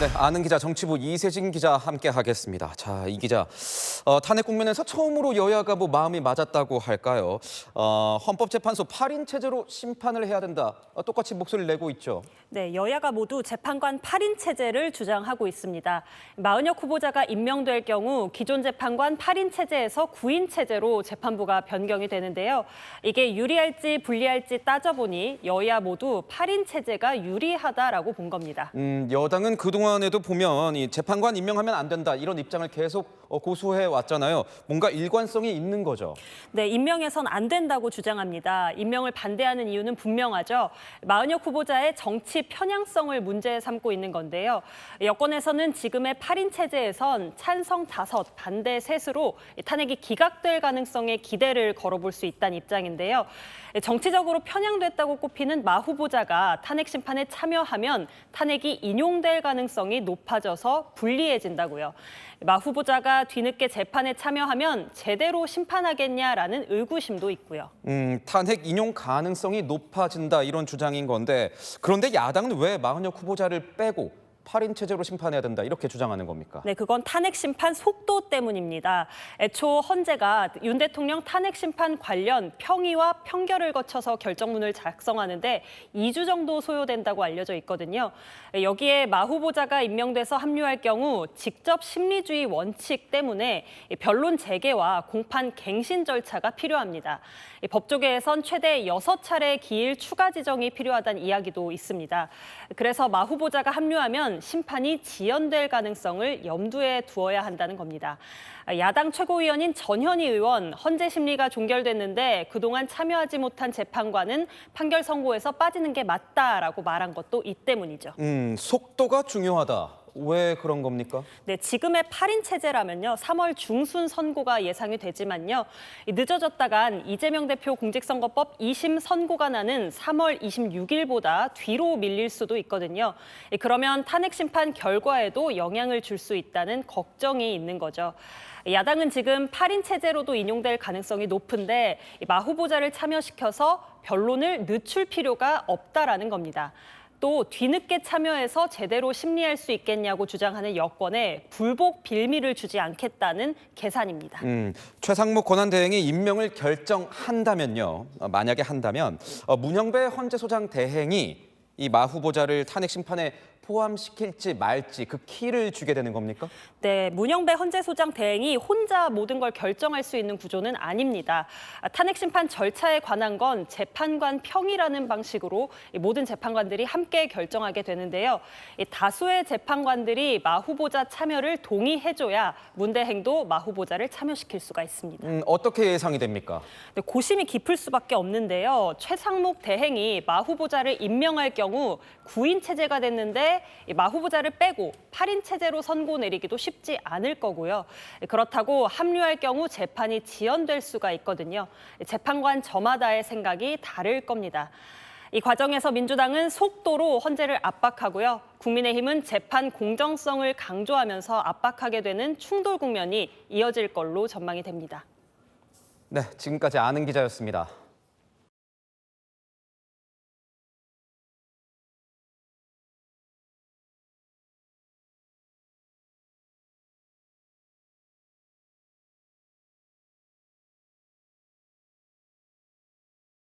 네, 아는 기자 정치부 이세진 기자 함께 하겠습니다. 자, 이 기자, 탄핵 국면에서 처음으로 여야가 마음이 맞았다고 할까요? 헌법재판소 8인 체제로 심판을 해야 된다. 똑같이 목소리를 내고 있죠. 네, 여야가 모두 재판관 8인 체제를 주장하고 있습니다. 마은혁 후보자가 임명될 경우 기존 재판관 8인 체제에서 9인 체제로 재판부가 변경이 되는데요. 이게 유리할지 불리할지 따져보니 여야 모두 8인 체제가 유리하다라고 본 겁니다. 여당은 그동안에도 보면 이 재판관 임명하면 안 된다 이런 입장을 계속 고수해 왔잖아요. 뭔가 일관성이 있는 거죠. 네, 임명해선 안 된다고 주장합니다. 임명을 반대하는 이유는 분명하죠. 마은혁 후보자의 정치 편향성을 문제 삼고 있는 건데요. 여권에서는 지금의 8인 체제에선 찬성 5, 반대 3으로 탄핵이 기각될 가능성에 기대를 걸어볼 수 있다는 입장인데요. 정치적으로 편향됐다고 꼽히는 마 후보자가 탄핵 심판에 참여하면 탄핵이 인용될 가능성이 높아져서 불리해진다고요. 마 후보자가 뒤늦게 재판에 참여하면 제대로 심판하겠냐라는 의구심도 있고요. 탄핵 인용 가능성이 높아진다 이런 주장인 건데 그런데 야당은 왜 마은혁 후보자를 빼고 8인 체제로 심판해야 된다 이렇게 주장하는 겁니까? 네, 그건 탄핵 심판 속도 때문입니다. 애초 헌재가 윤 대통령 탄핵 심판 관련 평의와 평결을 거쳐서 결정문을 작성하는데 2주 정도 소요된다고 알려져 있거든요. 여기에 마 후보자가 임명돼서 합류할 경우 직접 심리주의 원칙 때문에 변론 재개와 공판 갱신 절차가 필요합니다. 법조계에선 최대 6차례 기일 추가 지정이 필요하다는 이야기도 있습니다. 그래서 마 후보자가 합류하면 심판이 지연될 가능성을 염두에 두어야 한다는 겁니다. 야당 최고위원인 전현희 의원, 헌재 심리가 종결됐는데 그동안 참여하지 못한 재판관은 판결 선고에서 빠지는 게 맞다라고 말한 것도 이 때문이죠. 속도가 중요하다. 왜 그런 겁니까? 네, 지금의 8인 체제라면요, 3월 중순 선고가 예상이 되지만요, 늦어졌다간 이재명 대표 공직선거법 2심 선고가 나는 3월 26일보다 뒤로 밀릴 수도 있거든요. 그러면 탄핵 심판 결과에도 영향을 줄 수 있다는 걱정이 있는 거죠. 야당은 지금 8인 체제로도 인용될 가능성이 높은데 마 후보자를 참여시켜서 변론을 늦출 필요가 없다라는 겁니다. 또 뒤늦게 참여해서 제대로 심리할 수 있겠냐고 주장하는 여권에 불복 빌미를 주지 않겠다는 계산입니다. 최상목 권한대행이 임명을 결정한다면요. 만약에 한다면 문형배 헌재소장 대행이 이 마 후보자를 탄핵 심판에 포함시킬지 말지 그 키를 주게 되는 겁니까? 네, 문형배 헌재소장 대행이 혼자 모든 걸 결정할 수 있는 구조는 아닙니다. 탄핵 심판 절차에 관한 건 재판관 평이라는 방식으로 모든 재판관들이 함께 결정하게 되는데요. 다수의 재판관들이 마 후보자 참여를 동의해줘야 문 대행도 마 후보자를 참여시킬 수가 있습니다. 어떻게 예상이 됩니까? 네, 고심이 깊을 수밖에 없는데요. 최상목 대행이 마 후보자를 임명할 경우 9인 체제가 됐는데 마 후보자를 빼고 8인 체제로 선고 내리기도 쉽지 않을 거고요. 그렇다고 합류할 경우 재판이 지연될 수가 있거든요. 재판관 저마다의 생각이 다를 겁니다. 이 과정에서 민주당은 속도로 헌재를 압박하고요. 국민의힘은 재판 공정성을 강조하면서 압박하게 되는 충돌 국면이 이어질 걸로 전망이 됩니다. 네, 지금까지 아는 기자였습니다.